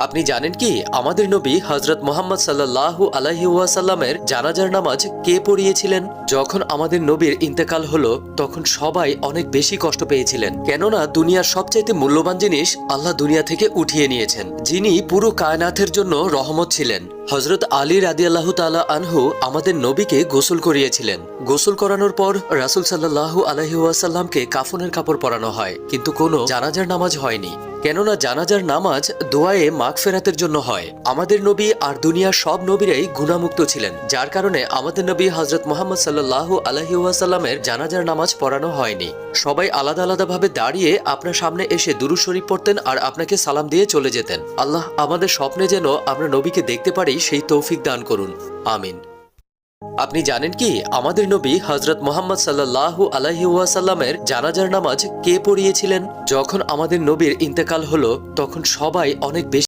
আপনি জানেন কি আমাদের নবী হযরত মুহাম্মদ সাল্লাল্লাহু আলাইহি ওয়াসাল্লামের জানাজার নামাজ কে পড়িয়েছিলেন? যখন আমাদের নবীর ইন্তেকাল হলো তখন সবাই অনেক বেশি কষ্ট পেয়েছিলেন, কেননা দুনিয়ার সবচাইতে মূল্যবান জিনিস আল্লাহ দুনিয়া থেকে উঠিয়ে নিয়েছেন, যিনি পুরো কায়নাতের জন্য রহমত ছিলেন। হযরত আলী রাদিয়াল্লাহু তাআলা আনহু আমাদের নবীকে গোসল করিয়েছিলেন। গোসল করানোর পর রাসূল সাল্লাল্লাহু আলাইহি ওয়াসাল্লামকে কাফনের কাপড় পরানো হয়, কিন্তু কোনো জানাজার নামাজ হয়নি, কেননা জানাজার নামাজ দোয়ায়ে মাগফিরাতের জন্য হয়। আমাদের নবী আর দুনিয়ার সব নবীরাই গুনাহমুক্ত ছিলেন, যার কারণে আমাদের নবী হযরত মুহাম্মদ সাল্লাল্লাহু আলাইহি ওয়াসাল্লামের জানাজার নামাজ পড়ানো হয়নি। সবাই আলাদা আলাদাভাবে দাঁড়িয়ে আপনার সামনে এসে দুরূদ শরীফ পড়তেন আর আপনাকে সালাম দিয়ে চলে যেতেন। আল্লাহ আমাদের স্বপ্নে যেন আমরা নবীকে দেখতে পারি সেই তৌফিক দান করুন, আমিন। আপনি জানেন কি আমাদের নবী হযরত মুহাম্মদ সাল্লাল্লাহু আলাইহি ওয়াসাল্লামের জানাজার নামাজ কে পড়িয়েছিলেন? যখন আমাদের নবীর ইন্তেকাল হলো তখন সবাই অনেক বেশি